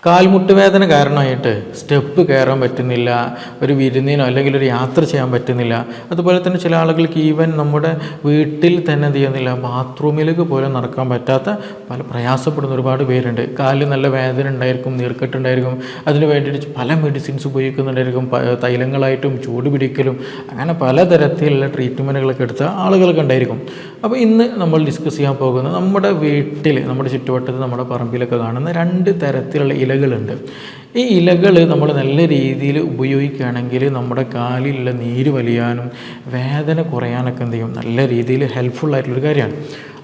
കാൽമുട്ട് വേദന കാരണമായിട്ട് സ്റ്റെപ്പ് കയറാൻ പറ്റുന്നില്ല, ഒരു വിരുന്നിനോ അല്ലെങ്കിൽ ഒരു യാത്ര ചെയ്യാൻ പറ്റുന്നില്ല. അതുപോലെ തന്നെ ചില ആളുകൾക്ക് ഈവൻ നമ്മുടെ വീട്ടിൽ തന്നെ എന്ത് ചെയ്യുന്നില്ല, ബാത്റൂമിലേക്ക് പോലും നടക്കാൻ പറ്റാത്ത പല പ്രയാസപ്പെടുന്ന ഒരുപാട് പേരുണ്ട്. കാലിൽ നല്ല വേദന ഉണ്ടായിരിക്കും, നീർക്കെട്ടുണ്ടായിരിക്കും, അതിന് വേണ്ടിയിട്ട് പല മെഡിസിൻസ് ഉപയോഗിക്കുന്നുണ്ടായിരിക്കും, തൈലങ്ങളായിട്ടും ചൂട് പിടിക്കലും അങ്ങനെ പലതരത്തിലുള്ള ട്രീറ്റ്മെൻറ്റുകളൊക്കെ എടുത്ത ആളുകളൊക്കെ ഉണ്ടായിരിക്കും. അപ്പോൾ ഇന്ന് നമ്മൾ ഡിസ്കസ് ചെയ്യാൻ പോകുന്നത് നമ്മുടെ വീട്ടിൽ, നമ്മുടെ ചുറ്റുവട്ടത്ത്, നമ്മുടെ പറമ്പിലൊക്കെ കാണുന്ന രണ്ട് തരത്തിലുള്ള ഇലകളുണ്ട്. ഈ ഇലകൾ നമ്മൾ നല്ല രീതിയിൽ ഉപയോഗിക്കുകയാണെങ്കിൽ നമ്മുടെ കാലിലുള്ള നീര് വലിയാനും വേദന കുറയാനൊക്കെ എന്ത് ചെയ്യും, നല്ല രീതിയിൽ ഹെൽപ്ഫുള്ളായിട്ടുള്ളൊരു കാര്യമാണ്.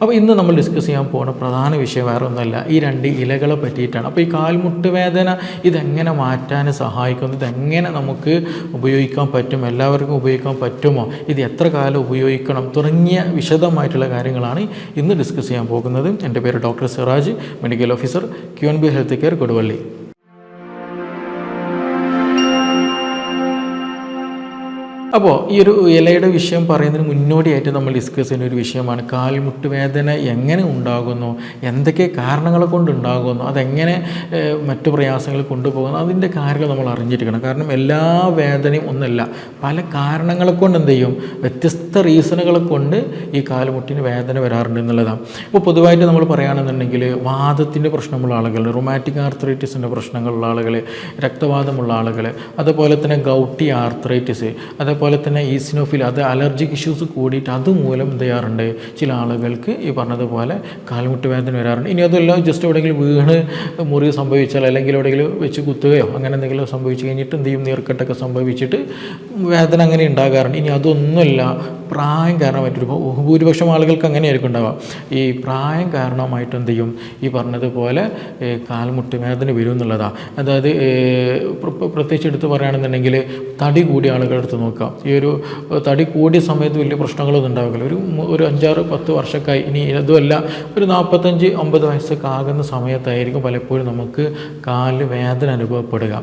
അപ്പോൾ ഇന്ന് നമ്മൾ ഡിസ്കസ് ചെയ്യാൻ പോകുന്ന പ്രധാന വിഷയം വേറെ ഒന്നുമല്ല, ഈ രണ്ട് ഇലകളെ പറ്റിയിട്ടാണ്. അപ്പോൾ ഈ കാൽമുട്ട് വേദന ഇതെങ്ങനെ മാറ്റാൻ സഹായിക്കുന്നു, ഇതെങ്ങനെ നമുക്ക് ഉപയോഗിക്കാൻ പറ്റും, എല്ലാവർക്കും ഉപയോഗിക്കാൻ പറ്റുമോ, ഇത് എത്ര കാലം ഉപയോഗിക്കണം തുടങ്ങിയ വിശദമായിട്ടുള്ള കാര്യങ്ങളാണ് ഇന്ന് ഡിസ്കസ് ചെയ്യാൻ പോകുന്നത്. എൻ്റെ പേര് doctor Siraj, medical officer, QNB health care, Koduvally. അപ്പോൾ ഈ ഒരു ഇലയുടെ വിഷയം പറയുന്നതിന് മുന്നോടിയായിട്ട് നമ്മൾ ഡിസ്കസ് ചെയ്യുന്ന ഒരു വിഷയമാണ് കാൽമുട്ട് വേദന എങ്ങനെ ഉണ്ടാകുന്നു, എന്തൊക്കെ കാരണങ്ങളെ കൊണ്ടുണ്ടാകുന്നു, അതെങ്ങനെ മറ്റു പ്രയാസങ്ങൾ കൊണ്ടുപോകുന്നു, അതിൻ്റെ കാര്യങ്ങൾ നമ്മൾ അറിഞ്ഞിരിക്കണം. കാരണം എല്ലാ വേദനയും ഒന്നല്ല, പല കാരണങ്ങളെ കൊണ്ട് എന്ത് ചെയ്യും, വ്യത്യസ്ത റീസണുകളെ കൊണ്ട് ഈ കാൽമുട്ടിന് വേദന വരാറുണ്ട് എന്നുള്ളതാണ്. ഇപ്പോൾ പൊതുവായിട്ട് നമ്മൾ പറയുകയാണെന്നുണ്ടെങ്കിൽ വാദത്തിൻ്റെ പ്രശ്നമുള്ള ആളുകൾ, റൊമാറ്റിക് ആർത്രൈറ്റിസിൻ്റെ പ്രശ്നങ്ങളുള്ള ആളുകൾ, രക്തവാദമുള്ള ആളുകൾ, അതുപോലെ തന്നെ ഗൗട്ടി ആർത്രൈറ്റിസ്, അതേപോലെ തന്നെ ഈസിനോഫിൽ, അത് അലർജിക് ഇഷ്യൂസ് കൂടിയിട്ട് അതുമൂലം എന്ത് ചെയ്യാറുണ്ട്, ചില ആളുകൾക്ക് ഈ പറഞ്ഞതുപോലെ കാൽമുട്ട് വേദന വരാറുണ്ട്. ഇനി അതല്ല ജസ്റ്റ് എവിടെയെങ്കിലും വീണ് മുറിവ് സംഭവിച്ചാൽ അല്ലെങ്കിൽ എവിടെയെങ്കിലും വെച്ച് കുത്തുകയോ അങ്ങനെ എന്തെങ്കിലും സംഭവിച്ച് കഴിഞ്ഞിട്ട് എന്ത് ചെയ്യും, നീർക്കെട്ടൊക്കെ സംഭവിച്ചിട്ട് വേദന അങ്ങനെ ഉണ്ടാകാറുണ്ട്. ഇനി അതൊന്നുമല്ല, പ്രായം കാരണമായിട്ടൊരു ഭൂരിപക്ഷം ആളുകൾക്ക് അങ്ങനെയായിരിക്കും ഉണ്ടാവുക. ഈ പ്രായം കാരണമായിട്ട് എന്ത് ചെയ്യും, ഈ പറഞ്ഞതുപോലെ കാൽമുട്ട് വേദന വരും എന്നുള്ളതാണ്. അതായത് പ്രത്യേകിച്ച് എടുത്ത് പറയുകയാണെന്നുണ്ടെങ്കിൽ തടി കൂടിയ ആളുകളുടെ അടുത്ത് നോക്കാം. ഈ ഒരു തടി കൂടിയ സമയത്ത് വലിയ പ്രശ്നങ്ങളൊന്നും ഉണ്ടാവില്ല. ഒരു 5-6-10 വർഷമൊക്കെ ഇനി അതുമല്ല ഒരു 45-50 വയസ്സൊക്കെ ആകുന്ന സമയത്തായിരിക്കും പലപ്പോഴും നമുക്ക് കാലിൽ വേദന അനുഭവപ്പെടുക.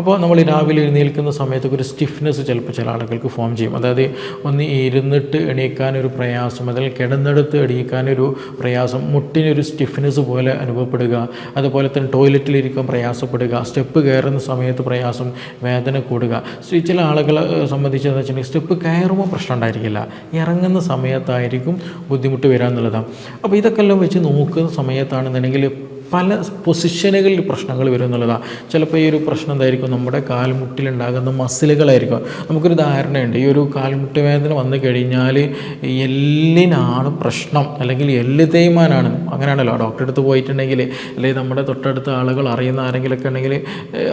അപ്പോൾ നമ്മൾ രാവിലെ എഴുന്നേൽക്കുന്ന സമയത്തൊക്കെ ഒരു സ്റ്റിഫ്നെസ് ചിലപ്പോൾ ചില ആളുകൾക്ക് ഫോം ചെയ്യും. അതായത് ഒന്ന് ഇരുന്നിട്ട് എണീക്കാനൊരു പ്രയാസം, അല്ലെങ്കിൽ കിടന്നെടുത്ത് എണീക്കാനൊരു പ്രയാസം, മുട്ടിനൊരു സ്റ്റിഫ്നെസ് പോലെ അനുഭവപ്പെടുക, അതുപോലെ തന്നെ ടോയ്ലറ്റിലിരിക്കാൻ പ്രയാസപ്പെടുക, സ്റ്റെപ്പ് കയറുന്ന സമയത്ത് പ്രയാസം, വേദന കൂടുക. ചില ആളുകളെ സംബന്ധിച്ചെന്ന് വെച്ചിട്ടുണ്ടെങ്കിൽ സ്റ്റെപ്പ് കയറുമ്പോൾ പ്രശ്നം ഉണ്ടായിരിക്കില്ല, ഇറങ്ങുന്ന സമയത്തായിരിക്കും ബുദ്ധിമുട്ട് വരിക എന്നുള്ളതാണ്. അപ്പോൾ ഇതൊക്കെ എല്ലാം വെച്ച് നോക്കുന്ന സമയത്താണെന്നുണ്ടെങ്കിൽ പല പൊസിഷനുകളിൽ പ്രശ്നങ്ങൾ വരും എന്നുള്ളതാണ്. ചിലപ്പോൾ ഈ ഒരു പ്രശ്നം എന്തായിരിക്കും, നമ്മുടെ കാൽമുട്ടിലുണ്ടാകുന്ന മസിലുകളായിരിക്കും. നമുക്കൊരു ധാരണയുണ്ട്, ഈ ഒരു കാൽമുട്ട് വേദന വന്നു കഴിഞ്ഞാൽ എല്ലിനാണ് പ്രശ്നം, അല്ലെങ്കിൽ എല്ല് തേയ്മാനാണ്. അങ്ങനെയാണല്ലോ, ഡോക്ടറെ അടുത്ത് പോയിട്ടുണ്ടെങ്കിൽ അല്ലെങ്കിൽ നമ്മുടെ തൊട്ടടുത്ത ആളുകൾ അറിയുന്ന ആരെങ്കിലൊക്കെ ഉണ്ടെങ്കിൽ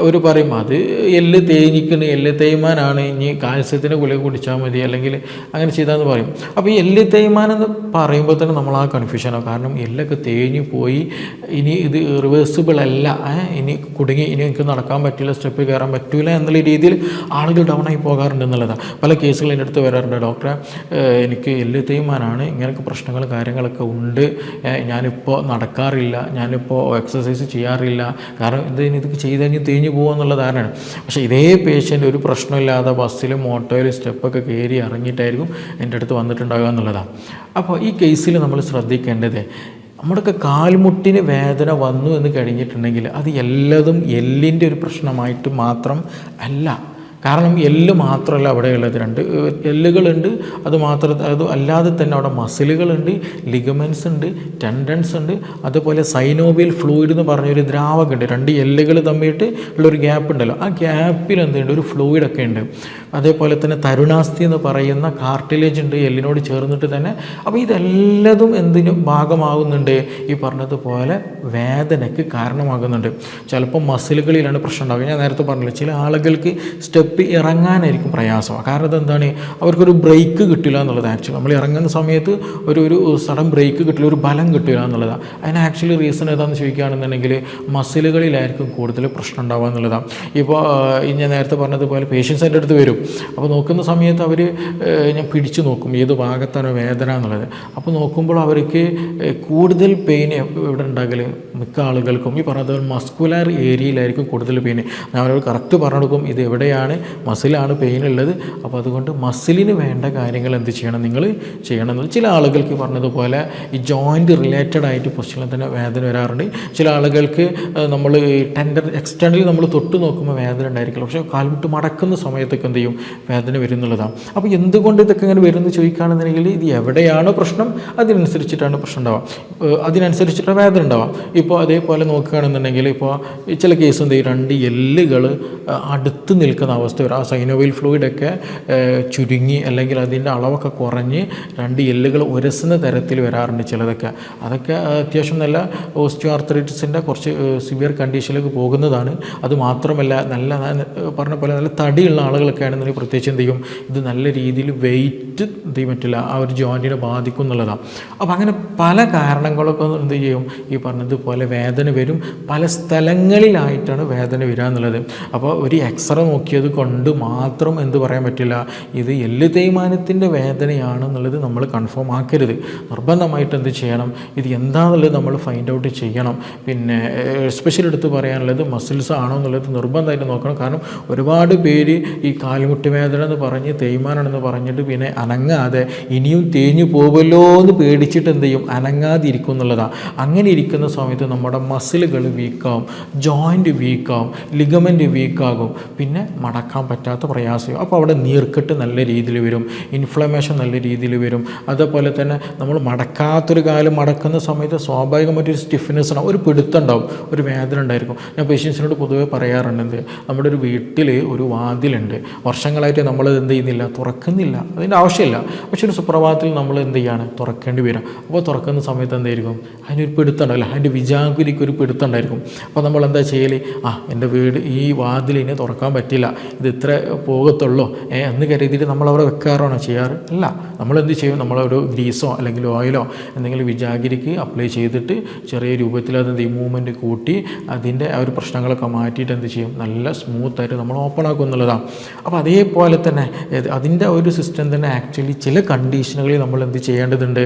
അവർ പറയും അത് എല്ല് തേഞ്ഞിക്കുന്നു, എല്ല് തേയ്മാനാണ്, ഇനി കാൽസ്യത്തിന് ഗുളിക കുടിച്ചാൽ മതി, അല്ലെങ്കിൽ അങ്ങനെ ചെയ്താന്ന് പറയും. അപ്പോൾ ഈ എല്ല് തേയ്മാനെന്ന് പറയുമ്പോൾ തന്നെ നമ്മൾ ആ കൺഫ്യൂഷനാണ്. കാരണം എല്ലൊക്കെ തേഞ്ഞു പോയി, ഇനി ഇത് റിവേഴ്സിബിൾ അല്ല, ഇനി കുടുങ്ങി, ഇനി എനിക്ക് നടക്കാൻ പറ്റില്ല, സ്റ്റെപ്പ് കയറാൻ പറ്റില്ല എന്നുള്ള രീതിയിൽ ആളുകൾ ഡൗൺ ആയി പോകാറുണ്ട് എന്നുള്ളതാണ്. പല കേസുകൾ എൻ്റെ അടുത്ത് വരാറുണ്ട്, ഡോക്ടറെ എനിക്ക് എല്ല് തേയ്മാനാണ്, ഇങ്ങനെയൊക്കെ പ്രശ്നങ്ങളും കാര്യങ്ങളൊക്കെ ഉണ്ട്, ഞാനിപ്പോൾ നടക്കാറില്ല, ഞാനിപ്പോൾ എക്സസൈസ് ചെയ്യാറില്ല, കാരണം ഇതൊക്കെ ചെയ്ത് കഴിഞ്ഞ് തേഞ്ഞു പോകുക എന്നുള്ള ധാരണയാണ്. പക്ഷേ ഇതേ പേഷ്യൻ്റ് ഒരു പ്രശ്നമില്ലാതെ ബസ്സിലും ഓട്ടോയിലും സ്റ്റെപ്പൊക്കെ കയറി ഇറങ്ങിയിട്ടായിരിക്കും എൻ്റെ അടുത്ത് വന്നിട്ടുണ്ടാകുക എന്നുള്ളതാണ്. അപ്പോൾ ഈ കേസിൽ നമ്മൾ ശ്രദ്ധിക്കേണ്ടത്, നമ്മുടെയൊക്കെ കാൽമുട്ടിന് വേദന വന്നു എന്ന് കഴിഞ്ഞിട്ടുണ്ടെങ്കിൽ അത് എല്ലതും എല്ലിൻ്റെ ഒരു പ്രശ്നമായിട്ട് മാത്രം അല്ല. കാരണം എല്ല് മാത്രമല്ല അവിടെയുള്ളത്, രണ്ട് എല്ലുകളുണ്ട്, അത് അല്ലാതെ തന്നെ അവിടെ മസിലുകളുണ്ട്, ലിഗമെൻസ് ഉണ്ട്, ടെൻഡൻസ് ഉണ്ട്, അതുപോലെ സൈനോവിയൽ ഫ്ലൂയിഡ് എന്ന് പറഞ്ഞൊരു ദ്രാവകമുണ്ട്. രണ്ട് എല്ലുകൾ തമ്മിയിട്ട് ഉള്ളൊരു ഗ്യാപ്പ് ഉണ്ടല്ലോ, ആ ഗ്യാപ്പിൽ എന്തുണ്ട്, ഒരു ഫ്ലൂയിഡൊക്കെ ഉണ്ട്. അതേപോലെ തന്നെ തരുണാസ്ഥി എന്ന് പറയുന്ന കാർട്ടിലേജ് ഉണ്ട് എല്ലിനോട് ചേർന്നിട്ട് തന്നെ. അപ്പോൾ ഇതെല്ലതും എന്തിനും ഭാഗമാകുന്നുണ്ട്, ഈ പറഞ്ഞതുപോലെ വേദനയ്ക്ക് കാരണമാകുന്നുണ്ട്. ചിലപ്പോൾ മസിലുകളിലാണ് പ്രശ്നം ഉണ്ടാകുക. ഞാൻ നേരത്തെ പറഞ്ഞില്ല, ചില ആളുകൾക്ക് സ്റ്റെപ്പ് ഇറങ്ങാനായിരിക്കും പ്രയാസമാണ്. കാരണം ഇതെന്താണ്, അവർക്കൊരു ബ്രേക്ക് കിട്ടില്ല എന്നുള്ളത്. ആക്ച്വലി നമ്മൾ ഇറങ്ങുന്ന സമയത്ത് ഒരു സഡൻ ബ്രേക്ക് കിട്ടില്ല, ഒരു ബലം കിട്ടില്ല എന്നുള്ളതാണ്. അതിന് ആക്ച്വലി റീസൺ ഏതാണെന്ന് ചോദിക്കുകയാണെന്നുണ്ടെങ്കിൽ മസിലുകളിലായിരിക്കും കൂടുതൽ പ്രശ്നം ഉണ്ടാവുക എന്നുള്ളതാണ്. ഇപ്പോൾ ഞാൻ നേരത്തെ പറഞ്ഞതുപോലെ പേഷ്യൻസ് എൻ്റെ അടുത്ത് വരും. അപ്പോൾ നോക്കുന്ന സമയത്ത് അവർ ഞാൻ പിടിച്ചു നോക്കും ഏത് ഭാഗത്താണ് വേദന എന്നുള്ളത്. അപ്പോൾ നോക്കുമ്പോൾ അവർക്ക് കൂടുതൽ പെയിൻ ഇവിടെ ഉണ്ടാകൽ മിക്ക ആളുകൾക്കും ഈ പറഞ്ഞത് മസ്കുലർ ഏരിയയിലായിരിക്കും കൂടുതൽ പെയിൻ. ഞാൻ അവരോട് കറക്റ്റ് പറഞ്ഞു കൊടുക്കും ഇത് എവിടെയാണ് മസിലാണ് പെയിൻ ഉള്ളത്. അപ്പോൾ അതുകൊണ്ട് മസിലിന് വേണ്ട കാര്യങ്ങൾ എന്ത് ചെയ്യണം, നിങ്ങൾ ചെയ്യണം. ചില ആളുകൾക്ക് പറഞ്ഞതുപോലെ ഈ ജോയിൻറ്റ് റിലേറ്റഡ് ആയിട്ട് പൊസിഷനിൽ തന്നെ വേദന വരാറുണ്ട്. ചില ആളുകൾക്ക് നമ്മൾ എക്സ്റ്റേണലി നമ്മൾ തൊട്ട് നോക്കുമ്പോൾ വേദന ഉണ്ടായിരിക്കില്ല, പക്ഷേ കാൽമുട്ട് മടക്കുന്ന സമയത്തൊക്കെ എന്ത് ചെയ്യും, വേദന വരുന്നുള്ളതാണ്. അപ്പോൾ എന്തുകൊണ്ട് ഇതൊക്കെ ഇങ്ങനെ വരുമെന്ന് ചോദിക്കുകയാണെന്നുണ്ടെങ്കിൽ ഇത് എവിടെയാണോ പ്രശ്നം അതിനനുസരിച്ചിട്ടാണ് പ്രശ്നം ഉണ്ടാവാം, അതിനനുസരിച്ചിട്ടാണ് വേദന ഉണ്ടാവാം. ഇപ്പോൾ അതേപോലെ നോക്കുകയാണെന്നുണ്ടെങ്കിൽ ഇപ്പോൾ ചില കേസ് എന്ത് ചെയ്യും, 2 എല്ലുകൾ അടുത്ത് നിൽക്കുന്ന അവസ്ഥ വരും. ആ സൈനോവിയൽ ഫ്ലൂയിഡൊക്കെ ചുരുങ്ങി അല്ലെങ്കിൽ അതിൻ്റെ അളവൊക്കെ കുറഞ്ഞ് 2 എല്ലുകൾ ഉരസുന്ന തരത്തിൽ വരാറുണ്ട് ചിലതൊക്കെ. അതൊക്കെ അത്യാവശ്യം നല്ല ഓസ്റ്റിയോ ആർത്രൈറ്റിസിൻ്റെ കുറച്ച് സിവിയർ കണ്ടീഷനിലേക്ക് പോകുന്നതാണ്. അത് മാത്രമല്ല നല്ല പറഞ്ഞ പോലെ നല്ല തടിയുള്ള ആളുകളൊക്കെ ആണെന്നുണ്ടെങ്കിൽ പ്രത്യേകിച്ച് എന്ത് ചെയ്യും, ഇത് നല്ല രീതിയിൽ വെയിറ്റ് എന്ത് ചെയ്യാൻ പറ്റില്ല, ആ ഒരു ജോയിൻറ്റിനെ ബാധിക്കും എന്നുള്ളതാണ്. അപ്പോൾ അങ്ങനെ പല കാരണങ്ങളൊക്കെ എന്ത് ചെയ്യും, ഈ പറഞ്ഞതുപോലെ വേദന വരും. പല സ്ഥലങ്ങളിലായിട്ടാണ് വേദന വരിക എന്നുള്ളത്. അപ്പോൾ ഒരു എക്സ്റേ നോക്കിയത് കൊണ്ട് മാത്രം എന്ത് പറയാൻ പറ്റില്ല, ഇത് എല്ല് തേയ്മാനത്തിൻ്റെ വേദനയാണെന്നുള്ളത് നമ്മൾ കൺഫേം ആക്കരുത്. നിർബന്ധമായിട്ട് എന്ത് ചെയ്യണം, ഇത് എന്താണെന്നുള്ളത് നമ്മൾ ഫൈൻഡ് ഔട്ട് ചെയ്യണം. പിന്നെ എസ്പെഷ്യലി എടുത്ത് പറയാനുള്ളത് മസിൽസ് ആണോ എന്നുള്ളത് നിർബന്ധമായിട്ട് നോക്കണം. കാരണം ഒരുപാട് പേര് ഈ കാൽമുട്ട് വേദന എന്ന് പറഞ്ഞ് തേയ്മാനാണെന്ന് പറഞ്ഞിട്ട് പിന്നെ അനങ്ങാതെ ഇനിയും തേഞ്ഞു പോകുമല്ലോ എന്ന് പേടിച്ചിട്ട് എന്ത് ചെയ്യും, അനങ്ങാതിരിക്കും എന്നുള്ളതാണ്. അങ്ങനെ ഇരിക്കുന്ന സമയത്ത് നമ്മുടെ മസിലുകൾ വീക്കാവും, ജോയിൻറ്റ് വീക്കാവും, ലിഗമെൻറ്റ് വീക്കാകും, പിന്നെ മടക്കാൻ പറ്റാത്ത പ്രയാസം. അപ്പോൾ അവിടെ നീർക്കെട്ട് നല്ല രീതിയിൽ വരും, ഇൻഫ്ലമേഷൻ നല്ല രീതിയിൽ വരും. അതേപോലെ തന്നെ നമ്മൾ മടക്കാത്തൊരു കാലം മടക്കുന്ന സമയത്ത് സ്വാഭാവികമായിട്ടൊരു സ്റ്റിഫ്നെസ് ഉണ്ടാവും, ഒരു പിടുത്തം ഉണ്ടാവും, ഒരു വേദന ഉണ്ടായിരിക്കും. ഞാൻ പേഷ്യൻസിനോട് പൊതുവെ പറയാറുണ്ട്, നമ്മുടെ ഒരു വീട്ടിൽ ഒരു വാതിലുണ്ട്, വർഷങ്ങളായിട്ട് നമ്മൾ എന്ത് ചെയ്യുന്നില്ല, തുറക്കുന്നില്ല, അതിൻ്റെ ആവശ്യമില്ല. പക്ഷെ ഒരു സുപ്രഭാതത്തിൽ നമ്മൾ എന്ത് ചെയ്യാണ്, തുറക്കേണ്ടി വരും. അപ്പോൾ തുറക്കുന്ന സമയത്ത് എന്തായിരിക്കും, അതിനൊരു പിടുത്തം ഉണ്ടാവില്ല, അതിൻ്റെ വിജാഗുരിക്ക് ഒരു പിടുത്തം ഉണ്ടായിരിക്കും. അപ്പോൾ നമ്മൾ എന്താ ചെയ്യൽ, എൻ്റെ വീട് ഈ വാതിലിനെ തുറക്കാൻ പറ്റില്ല, ഇത് ഇത്ര പോകത്തുള്ളൂ എന്ന് കരുതിയിട്ട് നമ്മളവിടെ വെക്കാറാണോ ചെയ്യാറ്? അല്ല. നമ്മളെന്ത് ചെയ്യും, നമ്മളൊരു ഗ്രീസോ അല്ലെങ്കിൽ ഓയിലോ എന്തെങ്കിലും വിജാഗിരിക്ക് അപ്ലൈ ചെയ്തിട്ട് ചെറിയ രൂപത്തിൽ അത് മൂവ്മെൻറ്റ് കൂട്ടി അതിൻ്റെ ആ ഒരു പ്രശ്നങ്ങളൊക്കെ മാറ്റിയിട്ട് എന്ത് ചെയ്യും, നല്ല സ്മൂത്തായിട്ട് നമ്മൾ ഓപ്പൺ ആക്കും എന്നുള്ളതാണ്. അപ്പോൾ അതേപോലെ തന്നെ അതിൻ്റെ ഒരു സിസ്റ്റം തന്നെ ആക്ച്വലി ചില കണ്ടീഷനുകളിൽ നമ്മൾ എന്ത് ചെയ്യേണ്ടതുണ്ട്,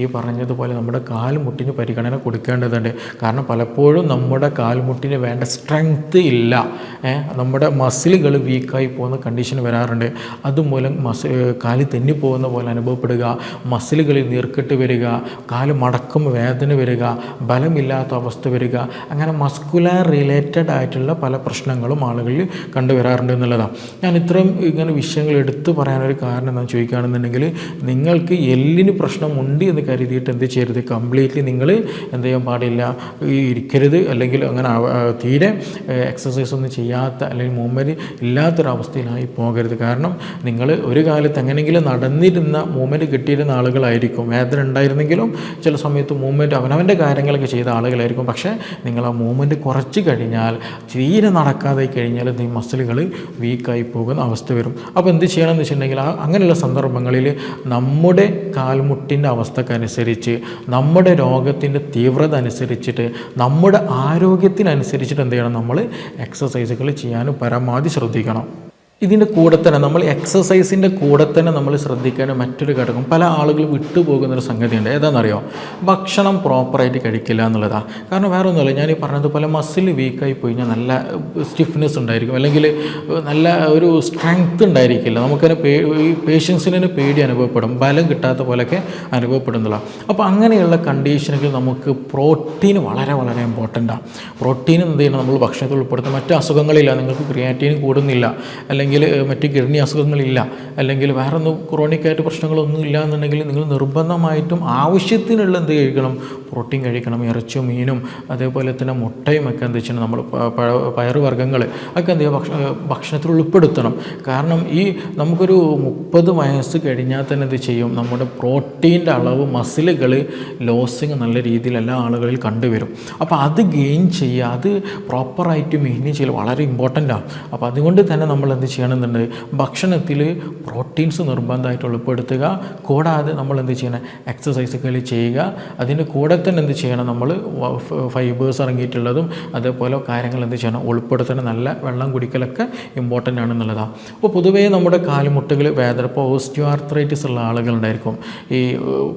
ഈ പറഞ്ഞതുപോലെ നമ്മുടെ കാൽമുട്ടിന് പരിഗണന കൊടുക്കേണ്ടതുണ്ട്. കാരണം പലപ്പോഴും നമ്മുടെ കാൽമുട്ടിന് വേണ്ട സ്ട്രെങ്ത്ത് ഇല്ല, നമ്മുടെ മസിലുകൾ വീക്കായി പോകുന്ന കണ്ടീഷൻ വരാറുണ്ട്. അതുമൂലം കാല് തെന്നിപ്പോകുന്ന പോലെ അനുഭവപ്പെടുക, മസിലുകളിൽ നീർക്കെട്ട് വരിക, കാല് മടക്കുമ്പോൾ വേദന വരിക, ബലമില്ലാത്ത അവസ്ഥ വരിക, അങ്ങനെ മസ്കുലർ റിലേറ്റഡ് ആയിട്ടുള്ള പല പ്രശ്നങ്ങളും ആളുകളിൽ കണ്ടുവരാറുണ്ട് എന്നുള്ളതാണ്. ഞാൻ ഇത്രയും ഇങ്ങനെ വിഷയങ്ങൾ എടുത്തു പറയാനൊരു കാരണം എന്താണെന്ന് ചോദിക്കുകയാണെന്നുണ്ടെങ്കിൽ, നിങ്ങൾക്ക് എല്ലിന് പ്രശ്നമുണ്ട് എന്ന് കരുതിയിട്ട് എന്ത് ചെയ്യരുത്, കംപ്ലീറ്റ്ലി നിങ്ങൾ എന്ത് ചെയ്യാൻ പാടില്ല, ഇരിക്കരുത്, അല്ലെങ്കിൽ അങ്ങനെ തീരെ എക്സസൈസ് ഒന്നും ചെയ്യാത്ത അല്ലെങ്കിൽ മൂവ്മെൻറ്റ് ഇല്ലാത്തൊരവസ്ഥയിലായി പോകരുത്. കാരണം നിങ്ങൾ ഒരു കാലത്ത് എങ്ങനെയെങ്കിലും നടന്നിരുന്ന മൂവ്മെൻറ്റ് കിട്ടിയിരുന്ന ആളുകളായിരിക്കും, വേദന ഉണ്ടായിരുന്നെങ്കിലും ചില സമയത്ത് മൂവ്മെൻറ്റ് അവനവൻ്റെ കാര്യങ്ങളൊക്കെ ചെയ്ത ആളുകളായിരിക്കും. പക്ഷേ നിങ്ങൾ ആ മൂവ്മെൻറ്റ് കുറച്ച് കഴിഞ്ഞാൽ, തീരെ നടക്കാതെ കഴിഞ്ഞാൽ ഈ മസിലുകൾ വീക്കായി പോകുന്ന അവസ്ഥ വരും. അപ്പോൾ എന്ത് ചെയ്യണമെന്ന് വെച്ചിട്ടുണ്ടെങ്കിൽ, അങ്ങനെയുള്ള സന്ദർഭങ്ങളിൽ നമ്മുടെ കാൽമുട്ടിൻ്റെ അവസ്ഥക്കനുസരിച്ച്, നമ്മുടെ രോഗത്തിൻ്റെ തീവ്രത അനുസരിച്ചിട്ട്, നമ്മുടെ ആരോഗ്യത്തിനനുസരിച്ചിട്ട് എന്ത് ചെയ്യണം, നമ്മൾ എക്സസൈസുകൾ ചെയ്യാനും പരമാവധി ശ്രദ്ധിക്കണം. ഇതിൻ്റെ കൂടെ തന്നെ നമ്മൾ എക്സസൈസിൻ്റെ കൂടെ തന്നെ നമ്മൾ ശ്രദ്ധിക്കേണ്ട മറ്റൊരു ഘടകം, പല ആളുകൾ വിട്ടുപോകുന്നൊരു സംഗതിയുണ്ട്. ഏതാണെന്നറിയോ, ഭക്ഷണം പ്രോപ്പറായിട്ട് കഴിക്കില്ല എന്നുള്ളതാണ്. കാരണം വേറെ ഒന്നുമില്ല, ഞാൻ ഈ പറഞ്ഞതുപോലെ മസിൽ വീക്കായി പോയി കഴിഞ്ഞാൽ നല്ല സ്റ്റിഫ്നെസ് ഉണ്ടായിരിക്കും, അല്ലെങ്കിൽ നല്ല ഒരു സ്ട്രെങ്ത്ത് ഉണ്ടായിരിക്കില്ല, നമുക്കതിനെ ഈ പേഷ്യൻസിന് പേടി അനുഭവപ്പെടും, ബലം കിട്ടാത്ത പോലെയൊക്കെ അനുഭവപ്പെടുന്നതാണ്. അപ്പോൾ അങ്ങനെയുള്ള കണ്ടീഷനുകൾ നമുക്ക് പ്രോട്ടീൻ വളരെ വളരെ ഇമ്പോർട്ടൻ്റാണ്. പ്രോട്ടീൻ എന്ത് ചെയ്യണം, നമ്മൾ ഭക്ഷണത്തിൽ ഉൾപ്പെടുത്തും. മറ്റ് അസുഖങ്ങളില്ല, നിങ്ങൾക്ക് ക്രിയാറ്റിൻ കൂടുന്നില്ല, അല്ലെങ്കിൽ മറ്റ് കിഡ്നി അസുഖങ്ങളില്ല, അല്ലെങ്കിൽ വേറെ ഒന്നും ക്രോണിക്കായിട്ട് പ്രശ്നങ്ങളൊന്നും ഇല്ല എന്നുണ്ടെങ്കിൽ നിങ്ങൾ നിർബന്ധമായിട്ടും ആവശ്യത്തിനുള്ള എന്ത് കഴിക്കണം, പ്രോട്ടീൻ കഴിക്കണം. ഇറച്ചിയും മീനും അതേപോലെ തന്നെ മുട്ടയും ഒക്കെ എന്ത് വെച്ചാൽ നമ്മൾ പയറുവർഗ്ഗങ്ങൾ ഒക്കെ എന്ത് ചെയ്യുക, ഭക്ഷണത്തിൽ ഉൾപ്പെടുത്തണം. കാരണം ഈ നമുക്കൊരു 30 വയസ്സ് കഴിഞ്ഞാൽ തന്നെ എന്ത് ചെയ്യും, നമ്മുടെ പ്രോട്ടീൻ്റെ അളവ് മസിലുകൾ ലോസിങ് നല്ല രീതിയിൽ എല്ലാ ആളുകളിൽ കണ്ടുവരും. അപ്പോൾ അത് ഗെയിൻ ചെയ്യുക, അത് പ്രോപ്പറായിട്ട് മെയിൻറ്റെയിൻ ചെയ്യൽ വളരെ ഇമ്പോർട്ടൻ്റാണ്. അപ്പോൾ അതുകൊണ്ട് തന്നെ നമ്മൾ എന്ത് ചെയ്യണമെന്നുണ്ട്, ഭക്ഷണത്തിൽ പ്രോട്ടീൻസ് നിർബന്ധമായിട്ട് ഉൾപ്പെടുത്തുക. കൂടാതെ നമ്മൾ എന്ത് ചെയ്യണം, എക്സസൈസുകൾ ചെയ്യുക. അതിൻ്റെ കൂടെ തന്നെ എന്ത് ചെയ്യണം, നമ്മൾ ഫൈബേഴ്സ് ഇറങ്ങിയിട്ടുള്ളതും അതേപോലെ കാര്യങ്ങൾ എന്ത് ചെയ്യണം, ഉൾപ്പെടുത്തണം. നല്ല വെള്ളം കുടിക്കലൊക്കെ ഇമ്പോർട്ടൻ്റ് ആണെന്നുള്ളതാണ്. അപ്പോൾ പൊതുവേ നമ്മുടെ കാലുമുട്ടുകൾ വേദന, ഇപ്പോൾ ഓസ്റ്റിയോആർത്രൈറ്റിസ് ഉള്ള ആളുകളുണ്ടായിരിക്കും. ഈ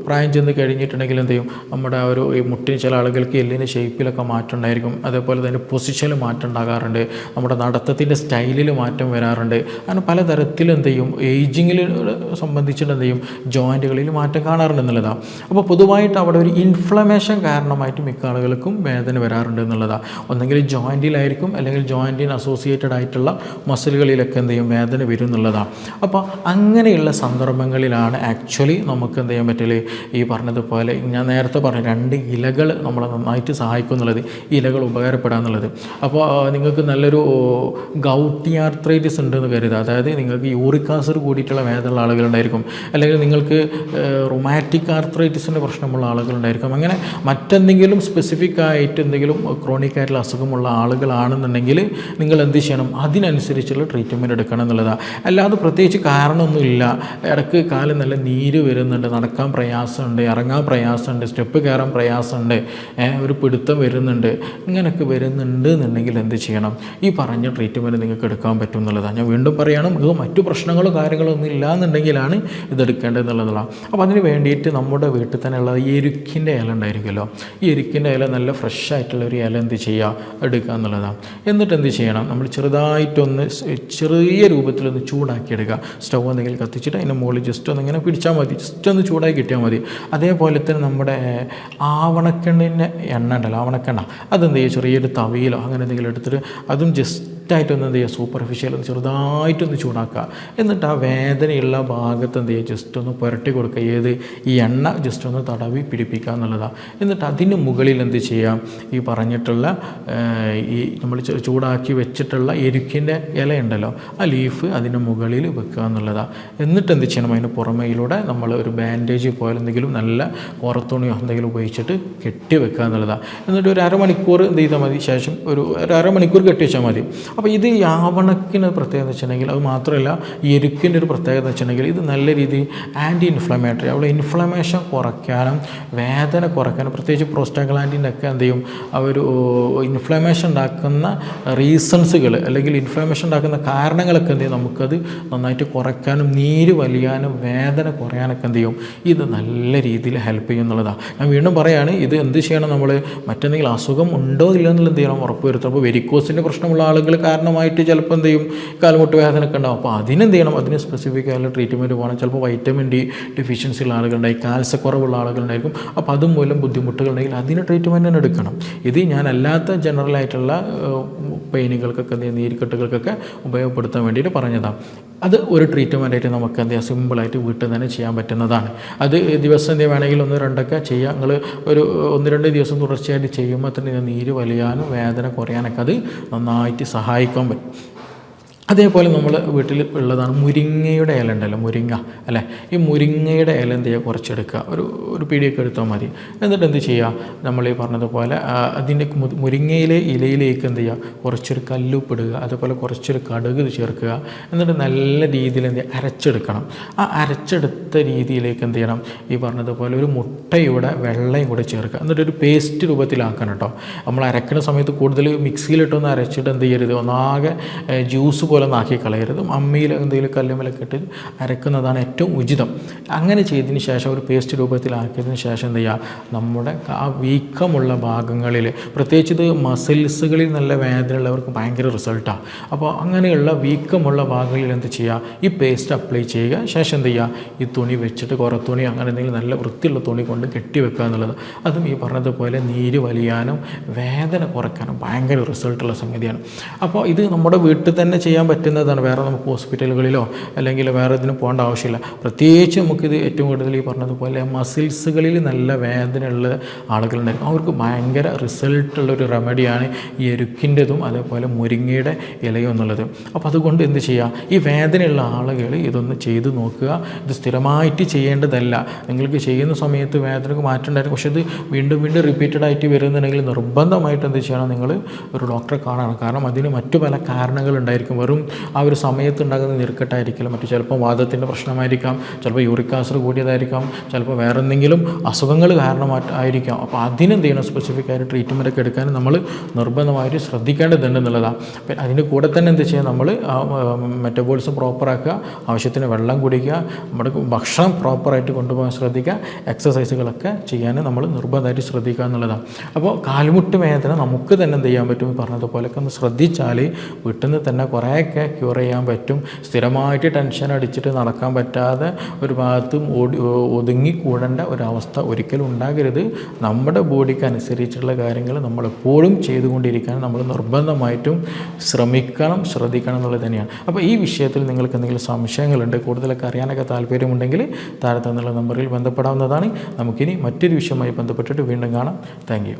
പ്രായം ചെന്ന് കഴിഞ്ഞിട്ടുണ്ടെങ്കിൽ എന്ത് ചെയ്യും, നമ്മുടെ ഒരു ഈ മുട്ടിന് ചില ആളുകൾക്ക് എല്ലിന് ഷേപ്പിലൊക്കെ മാറ്റം ഉണ്ടായിരിക്കും. അതേപോലെ തന്നെ പൊസിഷനിൽ മാറ്റം ഉണ്ടാകാറുണ്ട്. നമ്മുടെ നടത്തത്തിൻ്റെ സ്റ്റൈലിൽ മാറ്റം വരാറുണ്ട്. അങ്ങനെ പലതരത്തിലും എന്ത് ചെയ്യും, ഏജിങ്ങിൽ സംബന്ധിച്ചിട്ട് എന്ത് ചെയ്യും, ജോയിൻറ്റുകളിൽ മാറ്റം കാണാറുണ്ട് എന്നുള്ളതാണ്. അപ്പോൾ പൊതുവായിട്ട് അവിടെ ഒരു ഇൻഫ്ലമേഷൻ കാരണമായിട്ട് മിക്ക ആളുകൾക്കും വേദന വരാറുണ്ട് എന്നുള്ളതാണ്. ഒന്നെങ്കിൽ ജോയിൻറ്റിലായിരിക്കും, അല്ലെങ്കിൽ ജോയിൻറ്റിന് അസോസിയേറ്റഡ് ആയിട്ടുള്ള മസിലുകളിലൊക്കെ എന്ത് ചെയ്യും, വേദന വരും എന്നുള്ളതാണ്. അപ്പോൾ അങ്ങനെയുള്ള സന്ദർഭങ്ങളിലാണ് ആക്ച്വലി നമുക്ക് എന്ത് ചെയ്യാൻ പറ്റില്ല, ഈ പറഞ്ഞതുപോലെ ഞാൻ നേരത്തെ പറഞ്ഞ 2 ഇലകൾ നമ്മളെ നന്നായിട്ട് സഹായിക്കും എന്നുള്ളത്, ഇലകൾ ഉപകാരപ്പെടാന്നുള്ളത്. അപ്പോൾ നിങ്ങൾക്ക് നല്ലൊരു ഗൗട്ടി ആർത്രൈറ്റിസ് ഉണ്ടെന്ന് കരുതുക. അതായത് നിങ്ങൾക്ക് യൂറിക് ആസിഡ് കൂടിയിട്ടുള്ള വേദനയുള്ള ആളുകളുണ്ടായിരിക്കും, അല്ലെങ്കിൽ നിങ്ങൾക്ക് റൊമാറ്റിക് ആർത്രൈറ്റിസിൻ്റെ പ്രശ്നമുള്ള ആളുകളുണ്ടായിരിക്കും. അങ്ങനെ മറ്റെന്തെങ്കിലും സ്പെസിഫിക് ആയിട്ട് എന്തെങ്കിലും ക്രോണിക് ആയിട്ടുള്ള അസുഖമുള്ള ആളുകളാണെന്നുണ്ടെങ്കിൽ നിങ്ങൾ എന്ത് ചെയ്യണം, അതിനനുസരിച്ചുള്ള ട്രീറ്റ്മെൻറ്റ് എടുക്കണം എന്നുള്ളതാണ്. അല്ലാതെ പ്രത്യേകിച്ച് കാരണമൊന്നുമില്ല, ഇടയ്ക്ക് കാലം നല്ല നീര് വരുന്നുണ്ട്, നടക്കാൻ പ്രയാസമുണ്ട്, ഇറങ്ങാൻ പ്രയാസമുണ്ട്, സ്റ്റെപ്പ് കയറാൻ പ്രയാസമുണ്ട്, ഒരു പിടുത്തം വരുന്നുണ്ട്, ഇങ്ങനെയൊക്കെ വരുന്നുണ്ട് എന്നുണ്ടെങ്കിൽ എന്ത് ചെയ്യണം, ഈ പറഞ്ഞ ട്രീറ്റ്മെൻറ്റ് നിങ്ങൾക്ക് എടുക്കാൻ പറ്റും എന്നുള്ളതാണ്. ഞാൻ വീണ്ടും പറയണം, ഇത് മറ്റു പ്രശ്നങ്ങളോ കാര്യങ്ങളോ ഒന്നും ഇല്ല എന്നുണ്ടെങ്കിലാണ് ഇതെടുക്കേണ്ടത് എന്നുള്ളതാണ്. അപ്പോൾ അതിന് വേണ്ടിയിട്ട് നമ്മുടെ വീട്ടിൽ തന്നെ ഉള്ള ഈ എരുക്കിൻ്റെ ഇല ഉണ്ടായിരിക്കുമല്ലോ, ഈ എരുക്കിൻ്റെ ഇല നല്ല ഫ്രഷ് ആയിട്ടുള്ള ഒരു ഇല എന്ത് ചെയ്യുക, എടുക്കുക എന്നുള്ളതാണ്. എന്നിട്ട് എന്ത് ചെയ്യണം, നമ്മൾ ചെറുതായിട്ടൊന്ന് ചെറിയ രൂപത്തിലൊന്ന് ചൂടാക്കിയെടുക്കുക. സ്റ്റൗ എന്തെങ്കിലും കത്തിച്ചിട്ട് അതിൻ്റെ മുകളിൽ ജസ്റ്റ് ഒന്ന് ഇങ്ങനെ പിടിച്ചാൽ മതി, ജസ്റ്റ് ഒന്ന് ചൂടാക്കി കിട്ടിയാൽ മതി. അതേപോലെ തന്നെ നമ്മുടെ ആവണക്കെണ്ണിൻ്റെ എണ്ണ ഉണ്ടല്ലോ, ആവണക്കെണ്ണ, അതെന്ത് ചെയ്യുക, ചെറിയൊരു തവിയിലോ അങ്ങനെ എന്തെങ്കിലും എടുത്തിട്ട് അതും ജസ്റ്റായിട്ടൊന്ന് എന്ത് ചെയ്യുക, സൂപ്പർഫിഷ്യൽ ഒന്ന് ചെറുതായിട്ടൊന്ന് ചൂടാക്കുക. എന്നിട്ട് ആ വേദനയുള്ള ഭാഗത്ത് എന്ത് ചെയ്യുക, ജസ്റ്റ് ഒന്ന് പുരട്ടി കൊടുക്കുക. ഏത്, ഈ എണ്ണ ജസ്റ്റ് ഒന്ന് തടവി പിടിപ്പിക്കുക എന്നുള്ളതാണ്. എന്നിട്ട് അതിന് മുകളിൽ എന്ത് ചെയ്യാം, ഈ പറഞ്ഞിട്ടുള്ള ഈ നമ്മൾ ചൂടാക്കി വെച്ചിട്ടുള്ള എരുക്കിൻ്റെ ഇല ഉണ്ടല്ലോ, ആ ലീഫ് അതിൻ്റെ മുകളിൽ വെക്കുക എന്നുള്ളതാണ്. എന്നിട്ട് എന്ത് ചെയ്യണം, അതിന് പുറമേയിലൂടെ നമ്മൾ ഒരു ബാൻഡേജ് പോലെ എന്തെങ്കിലും നല്ല പുറത്തുണിയോ എന്തെങ്കിലും ഉപയോഗിച്ചിട്ട് കെട്ടി വെക്കുക എന്നുള്ളതാണ്. എന്നിട്ട് ഒരു അരമണിക്കൂർ എന്ത് ചെയ്താൽ മതി, ശേഷം ഒരു അരമണിക്കൂർ കെട്ടി വെച്ചാൽ മതി. അപ്പോൾ ഇത് യാവണക്കിന് പ്രത്യേകത എന്ന് വെച്ചിട്ടുണ്ടെങ്കിൽ, അത് മാത്രമല്ല ഈ എരുക്കിൻ്റെ ഒരു പ്രത്യേകത എന്ന് വെച്ചിട്ടുണ്ടെങ്കിൽ, ഇത് നല്ല രീതിയിൽ ആൻറ്റി ഇൻഫ്ലമേറ്ററി, അവിടെ ഇൻഫ്ലമേഷൻ കുറയ്ക്കാനും വേദന കുറയ്ക്കാനും, പ്രത്യേകിച്ച് പ്രോസ്റ്റാഗ്ലാൻഡിൻ്റെ ഒക്കെ എന്ത് ചെയ്യും, ആ ഒരു ഇൻഫ്ലമേഷൻ ഉണ്ടാക്കുന്ന റീസൺസുകൾ അല്ലെങ്കിൽ ഇൻഫ്ലമേഷൻ ഉണ്ടാക്കുന്ന കാരണങ്ങളൊക്കെ എന്ത് ചെയ്യും, നമുക്കത് നന്നായിട്ട് കുറയ്ക്കാനും നീര് വലിയാനും വേദന കുറയാനൊക്കെ എന്ത് ചെയ്യും, ഇത് നല്ല രീതിയിൽ ഹെൽപ്പ് ചെയ്യും എന്നുള്ളതാണ്. ഞാൻ വീണ്ടും പറയുകയാണ്, ഇത് എന്ത് ചെയ്യണം, നമ്മൾ മറ്റെന്തെങ്കിലും അസുഖം ഉണ്ടോ ഇല്ല എന്നുള്ള എന്ത് ചെയ്യണം, ഉറപ്പ് വരുത്തണം. അപ്പോൾ വെരിക്കോസിൻ്റെ പ്രശ്നമുള്ള ആളുകൾ കാരണമായിട്ട് ചിലപ്പോൾ എന്ത് ചെയ്യും, കാൽമുട്ട് വേദനയൊക്കെ ഉണ്ടാവും. അപ്പോൾ അതിനെന്ത് ചെയ്യണം, അതിന് സ്പെസിഫിക് ആയിട്ടുള്ള ട്രീറ്റ്മെൻറ്റ് പോകണം. ചിലപ്പോൾ വൈറ്റമിൻ ഡി ഡെഫിഷ്യൻസി ഉള്ള ആളുകളുണ്ടായി, കാൽസ്യക്കുറവുള്ള ആളുകളുണ്ടായിരിക്കും. അപ്പോൾ അതുമൂലം ബുദ്ധിമുട്ടുകളുണ്ടെങ്കിൽ അതിന് ട്രീറ്റ്മെൻറ്റ് തന്നെ എടുക്കണം. ഇത് ഞാൻ അല്ലാത്ത ജനറലായിട്ടുള്ള പെയിനുകൾക്കൊക്കെ നീർക്കെട്ടുകൾക്കൊക്കെ ഉപയോഗപ്പെടുത്താൻ വേണ്ടിയിട്ട് പറഞ്ഞതാണ്. അത് ഒരു ട്രീറ്റ്മെൻറ്റായിട്ട് നമുക്ക് എന്ത് ചെയ്യാം, സിമ്പിളായിട്ട് വീട്ടിൽ തന്നെ ചെയ്യാൻ പറ്റുന്നതാണ്. അത് ദിവസം എന്ത് വേണമെങ്കിൽ 1-2 ചെയ്യുക. നിങ്ങൾ ഒരു 1-2 ദിവസം തുടർച്ചയായിട്ട് ചെയ്യുമ്പോൾ തന്നെ നീര് വലിയാനും വേദന കുറയാനൊക്കെ അത് നന്നായിട്ട് സഹായിക്കാൻ പറ്റും. അതേപോലെ നമ്മൾ വീട്ടിൽ ഉള്ളതാണ് മുരിങ്ങയുടെ ഇല ഉണ്ടല്ലോ, മുരിങ്ങ അല്ലേ, ഈ മുരിങ്ങയുടെ ഇല എന്ത് ചെയ്യുക, കുറച്ചെടുക്കുക, ഒരു പിടിയൊക്കെ എടുത്താൽ മതി. എന്നിട്ട് എന്ത് ചെയ്യുക, നമ്മൾ ഈ പറഞ്ഞതുപോലെ അതിൻ്റെ മുരിങ്ങയിലെ ഇലയിലേക്ക് എന്ത് ചെയ്യുക, കുറച്ചൊരു കല്ലുപ്പിടുക, അതുപോലെ കുറച്ചൊരു കടുക് ചേർക്കുക. എന്നിട്ട് നല്ല രീതിയിൽ എന്ത് ചെയ്യുക, അരച്ചെടുക്കണം. ആ അരച്ചെടുത്ത രീതിയിലേക്ക് എന്ത് ചെയ്യണം, ഈ പറഞ്ഞതുപോലെ ഒരു മുട്ടയുടെ വെള്ളയും കൂടെ ചേർക്കുക. എന്നിട്ട് ഒരു പേസ്റ്റ് രൂപത്തിലാക്കണം കേട്ടോ. നമ്മൾ അരക്കുന്ന സമയത്ത് കൂടുതൽ മിക്സിയിലിട്ടൊന്ന് അരച്ചിട്ട് എന്ത് ചെയ്യരുത്, ഒന്നാകെ ജ്യൂസ് പോലെ ഒന്നാക്കി കളയരുത്. അമ്മിയിൽ എന്തെങ്കിലും കല്ലുമലൊക്കെ ഇട്ട് അരക്കുന്നതാണ് ഏറ്റവും ഉചിതം. അങ്ങനെ ചെയ്തതിന് ശേഷം ഒരു പേസ്റ്റ് രൂപത്തിലാക്കിയതിന് ശേഷം എന്ത് ചെയ്യുക, നമ്മുടെ ആ വീക്കമുള്ള ഭാഗങ്ങളിൽ, പ്രത്യേകിച്ച് ഇത് മസിൽസുകളിൽ നല്ല വേദനയുള്ളവർക്ക് ഭയങ്കര റിസൾട്ടാണ്. അപ്പോൾ അങ്ങനെയുള്ള വീക്കമുള്ള ഭാഗങ്ങളിൽ എന്ത് ചെയ്യുക, ഈ പേസ്റ്റ് അപ്ലൈ ചെയ്യുക. ശേഷം എന്ത് ചെയ്യുക, ഈ തുണി വെച്ചിട്ട് തുണി അങ്ങനെ എന്തെങ്കിലും നല്ല വൃത്തിയുള്ള തുണി കൊണ്ട് കെട്ടി വെക്കുക എന്നുള്ളത്, അതും ഈ പറഞ്ഞതുപോലെ നീര് വലിയാനും വേദന കുറയ്ക്കാനും ഭയങ്കര റിസൾട്ടുള്ള സംഗതിയാണ്. അപ്പോൾ ഇത് നമ്മുടെ വീട്ടിൽ തന്നെ ചെയ്യാൻ പറ്റുന്നതാണ്. വേറെ നമുക്ക് ഹോസ്പിറ്റലുകളിലോ അല്ലെങ്കിൽ വേറെ ഇതിന് പോകേണ്ട ആവശ്യമില്ല. പ്രത്യേകിച്ച് നമുക്കിത് ഏറ്റവും കൂടുതൽ ഈ പറഞ്ഞതുപോലെ മസിൽസുകളിൽ നല്ല വേദനയുള്ള ആളുകളുണ്ടായിരിക്കും. അവർക്ക് ഭയങ്കര റിസൾട്ടുള്ളൊരു റെമഡിയാണ് ഈ എരുക്കിൻ്റെതും അതേപോലെ മുരിങ്ങയുടെ ഇലയും എന്നുള്ളത്. അപ്പോൾ അതുകൊണ്ട് എന്ത് ചെയ്യുക, ഈ വേദനയുള്ള ആളുകൾ ഇതൊന്ന് ചെയ്ത് നോക്കുക. ഇത് സ്ഥിരമായിട്ട് ചെയ്യേണ്ടതല്ല. നിങ്ങൾക്ക് ചെയ്യുന്ന സമയത്ത് വേദനക്ക് മാറ്റം ഉണ്ടായിരിക്കും, പക്ഷേ ഇത് വീണ്ടും വീണ്ടും റിപ്പീറ്റഡ് ആയിട്ട് വരുന്നുണ്ടെങ്കിൽ നിർബന്ധമായിട്ട് എന്ത് ചെയ്യണം, നിങ്ങൾ ഒരു ഡോക്ടറെ കാണണം. കാരണം അതിന് മറ്റു പല കാരണങ്ങളുണ്ടായിരിക്കും. വെറും പലപ്പോഴും ആ ഒരു സമയത്ത് ഉണ്ടാകുന്ന നീർക്കെട്ടായിരിക്കില്ല, മറ്റു ചിലപ്പോൾ വാദത്തിൻ്റെ പ്രശ്നമായിരിക്കാം, ചിലപ്പോൾ യൂറിക് ആസിഡ് കൂടിയതായിരിക്കാം, ചിലപ്പോൾ വേറെ എന്തെങ്കിലും അസുഖങ്ങൾ കാരണമായിരിക്കാം. അപ്പോൾ അതിനെന്ത് ചെയ്യണം, സ്പെസിഫിക് ആയിട്ട് ട്രീറ്റ്മെൻ്റ് ഒക്കെ എടുക്കാൻ നമ്മൾ നിർബന്ധമായിട്ട് ശ്രദ്ധിക്കേണ്ടതുണ്ട് എന്നുള്ളതാണ്. അപ്പം അതിൻ്റെ കൂടെ തന്നെ എന്ത് ചെയ്യുക, നമ്മൾ മെറ്റബോളിസം പ്രോപ്പറാക്കുക, ആവശ്യത്തിന് വെള്ളം കുടിക്കുക, നമ്മുടെ ഭക്ഷണം പ്രോപ്പറായിട്ട് കൊണ്ടുപോകാൻ ശ്രദ്ധിക്കുക, എക്സസൈസുകളൊക്കെ ചെയ്യാൻ നമ്മൾ നിർബന്ധമായിട്ട് ശ്രദ്ധിക്കുക എന്നുള്ളതാണ്. അപ്പോൾ കാൽമുട്ട് വേദന നമുക്ക് തന്നെ എന്ത് ചെയ്യാൻ പറ്റും, പറഞ്ഞതുപോലെയൊക്കെ ഒന്ന് ശ്രദ്ധിച്ചാൽ വീട്ടിൽ നിന്ന് തന്നെ കുറേയൊക്കെ ക്യൂർ ചെയ്യാൻ പറ്റും. സ്ഥിരമായിട്ട് ടെൻഷൻ അടിച്ചിട്ട് നടക്കാൻ പറ്റാതെ ഒരു ഭാഗത്തും ഒതുങ്ങിക്കൂടേണ്ട ഒരവസ്ഥ ഒരിക്കലും ഉണ്ടാകരുത്. നമ്മുടെ ബോഡിക്ക് അനുസരിച്ചുള്ള കാര്യങ്ങൾ നമ്മളെപ്പോഴും ചെയ്തുകൊണ്ടിരിക്കാൻ നമ്മൾ നിർബന്ധമായിട്ടും ശ്രദ്ധിക്കണം എന്നുള്ളത് തന്നെയാണ്. അപ്പോൾ ഈ വിഷയത്തിൽ നിങ്ങൾക്ക് എന്തെങ്കിലും സംശയങ്ങളുണ്ട്, കൂടുതലൊക്കെ അറിയാനൊക്കെ താല്പര്യമുണ്ടെങ്കിൽ താഴെ തന്നുള്ള നമ്പറിൽ ബന്ധപ്പെടാവുന്നതാണ്. നമുക്കിനി മറ്റൊരു വിഷയവുമായി ബന്ധപ്പെട്ടിട്ട് വീണ്ടും കാണാം. Thank you.